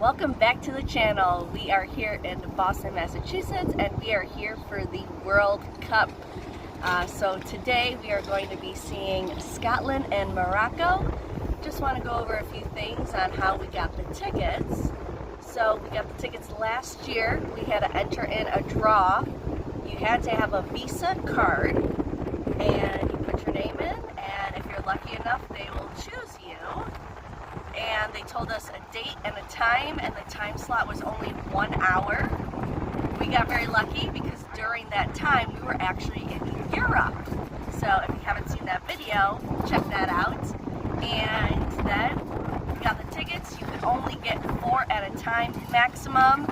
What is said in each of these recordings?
Welcome back to the channel. We are here in Boston, Massachusetts, and we are here for the World Cup. So today we are going to be seeing Scotland and Morocco. Just want to go over a few things on how we got the tickets. So we got the tickets last year. We had to enter in a draw. You had to have a Visa card, and you put your name in, and if you're lucky enough, they will choose you. And they told us a date and a time, and the time slot was only 1 hour. We got very lucky because during that time we were actually in Europe. So if you haven't seen that video, check that out. And then we got the tickets. You could only get 4 at a time maximum,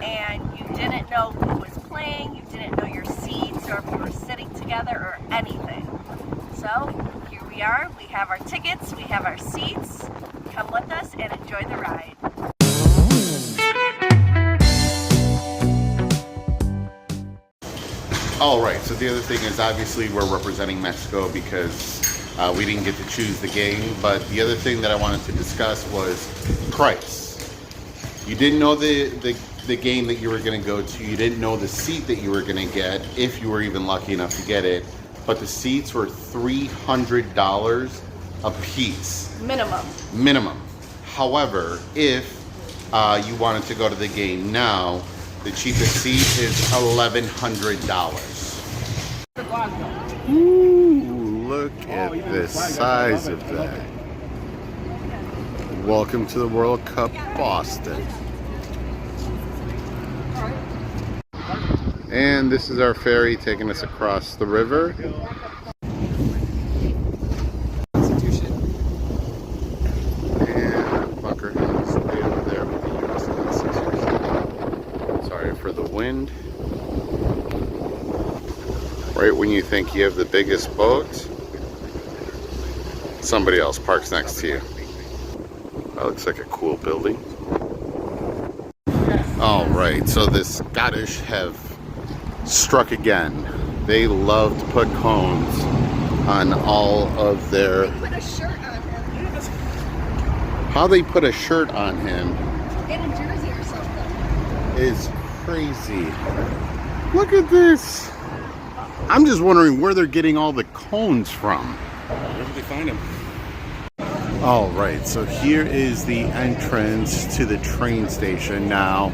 and you didn't know who was playing, you didn't know your seats or if you were sitting together or anything. So here we are, we have our tickets, we have our seats. Come with us and enjoy the ride. Alright, so the other thing is obviously we're representing Mexico because we didn't get to choose the game, but the other thing that I wanted to discuss was price. You didn't know the game that you were going to go to, you didn't know the seat that you were going to get, if you were even lucky enough to get it, but the seats were $300 a piece. Minimum. However, if you wanted to go to the game now, the cheapest seat is $1,100. Ooh, look at the size of that. Welcome to the World Cup, Boston. And this is our ferry taking us across the river. For the wind. Right when you think you have the biggest boat, somebody else parks next to you. That looks like a cool building. Alright, so the Scottish have struck again. They love to put cones on all of their... They put a shirt on him. How they put a shirt on him In a jersey or something. is crazy. Look at this. I'm just wondering where they're getting all the cones from. Where did they find them? All right, so here is the entrance to the train station. Now,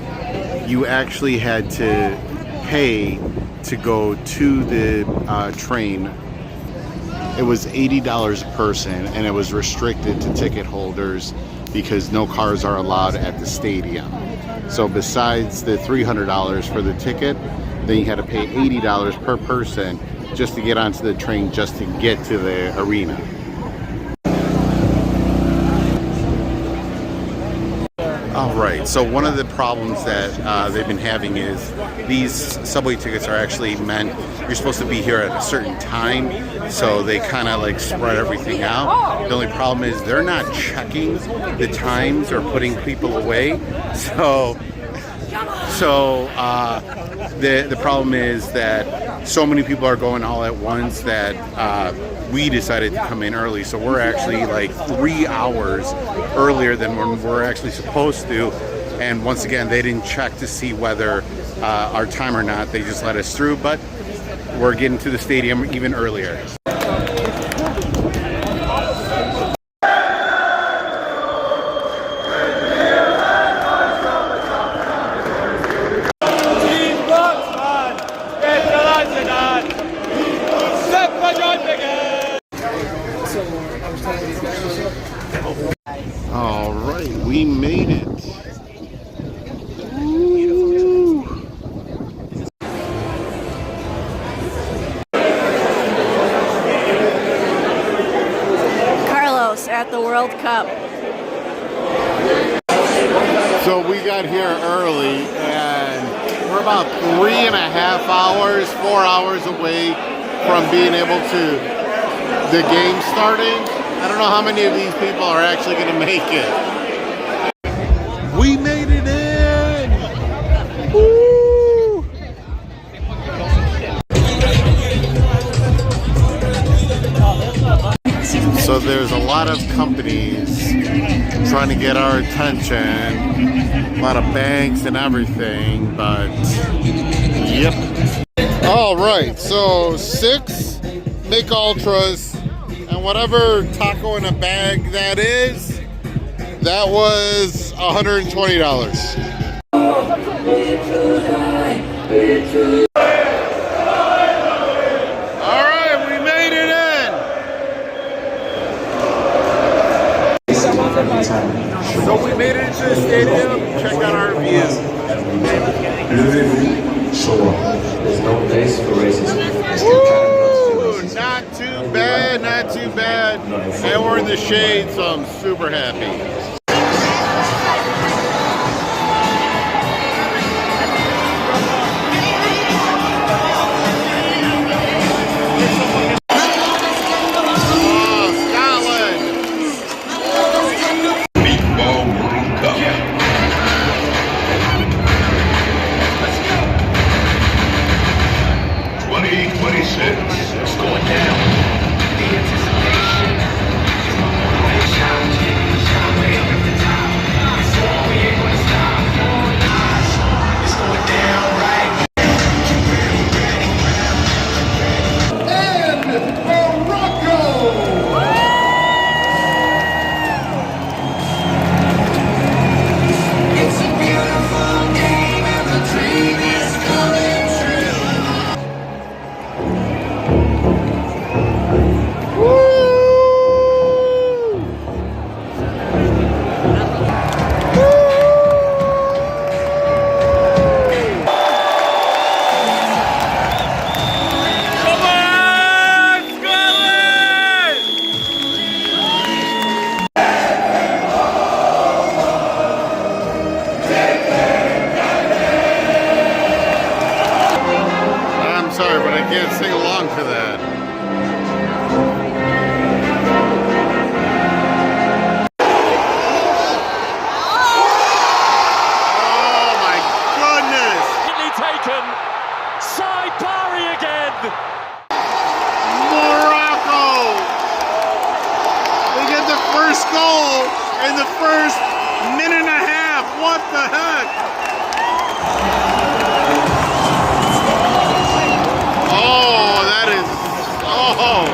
you actually had to pay to go to the train. It was $80 a person, and it was restricted to ticket holders because no cars are allowed at the stadium. So besides the $300 for the ticket, then you had to pay $80 per person just to get onto the train, just to get to the arena. All right, so one of the problems that they've been having is these subway tickets are actually meant, you're supposed to be here at a certain time, so they kind of like spread everything out. The only problem is they're not checking the times or putting people away, so the problem is that so many people are going all at once that we decided to come in early, so we're actually like 3 hours earlier than when we're actually supposed to. And once again, they didn't check to see whether our time or not. They just let us through, but we're getting to the stadium even earlier. All right, we made it. Woo. Carlos at the World Cup. So we got here early, and we're about 3.5 hours, 4 hours away from being able to the game starting. I don't know how many of these people are actually going to make it. We made it in! Woo! So there's a lot of companies trying to get our attention, a lot of banks and everything, but yep. All right, so 6 Mick Ultras and whatever taco in a bag that is, that was $120. All right, we made it in. So we made it into the stadium. Check out our view. There's no place for racism. Woo! Not too bad, not too bad. And we're in the shade, so I'm super happy. Sorry, but I can't sing along to that. Oh my goodness! Taken. Side parry again. Morocco! They get the first goal in the first minute and a half. What the heck? Oh, that is, oh.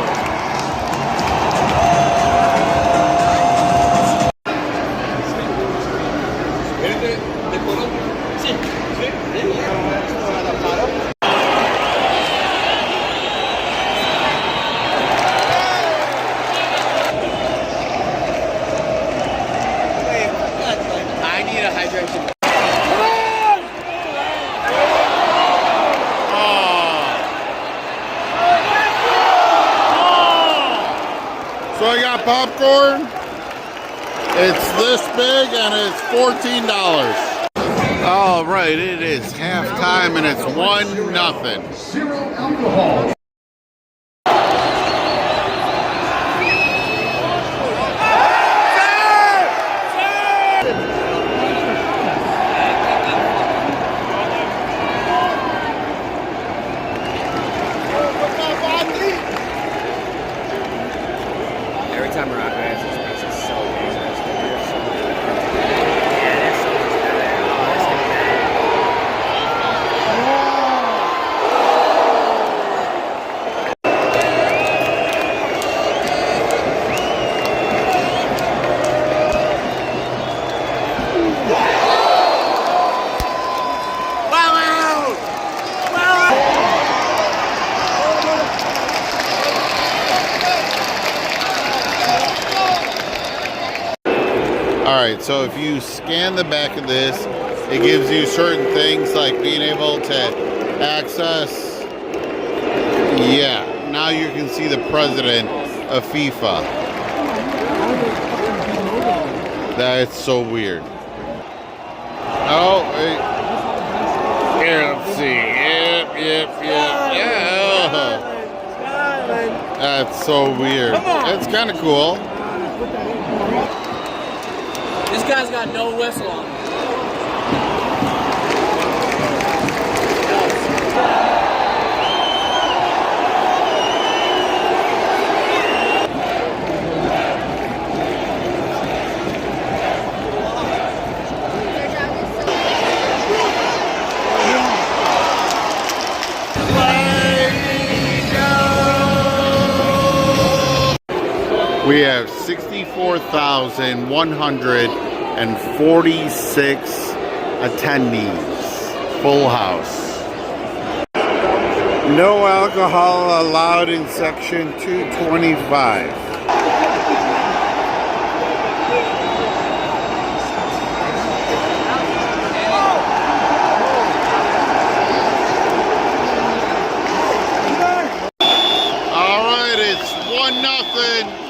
I need a hydration. So I got popcorn. It's this big and it's $14. All right, it is halftime and it's 1-0. Zero alcohol. Every time Morocco has this makes it so dangerous. All right, so if you scan the back of this, it gives you certain things like being able to access, yeah, now you can see the president of FIFA. That's so weird. Oh, wait. Here, let's see. Yep. Yeah. That's so weird. It's kind of cool. This guy's got no whistle on. We have 64,146 attendees. Full house. No alcohol allowed in section 225. Alright, it's 1-0.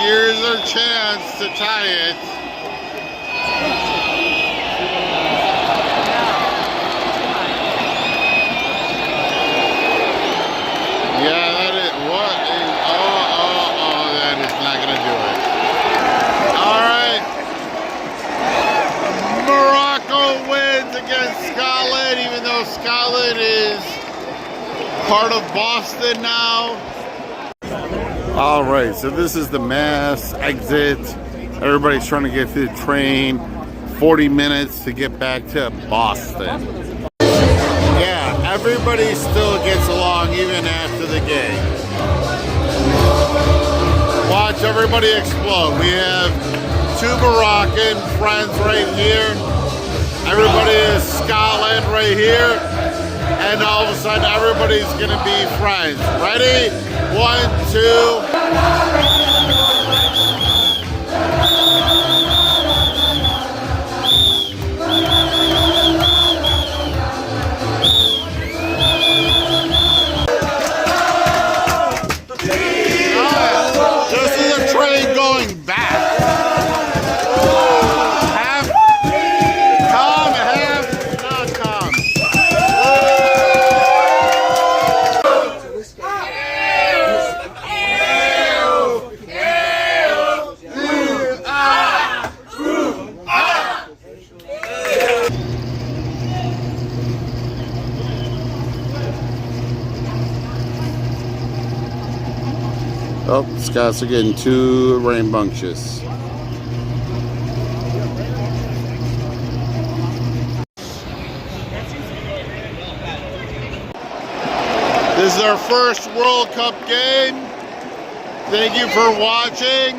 Here's our chance to tie it. Yeah, that is what is that is not gonna do it. Alright. Morocco wins against Scotland, even though Scotland is part of Boston now. All right, so this is the mass exit. Everybody's trying to get to the train. 40 minutes to get back to Boston. Yeah, everybody still gets along even after the game. Watch everybody explode. We have 2 Moroccan friends right here. Everybody is Scotland right here. And all of a sudden, everybody's gonna be friends. Ready? 1, 2. This is a train going back. Half calm, half not calm. Oh, Scots are getting too rambunctious. This is our first World Cup game. Thank you for watching.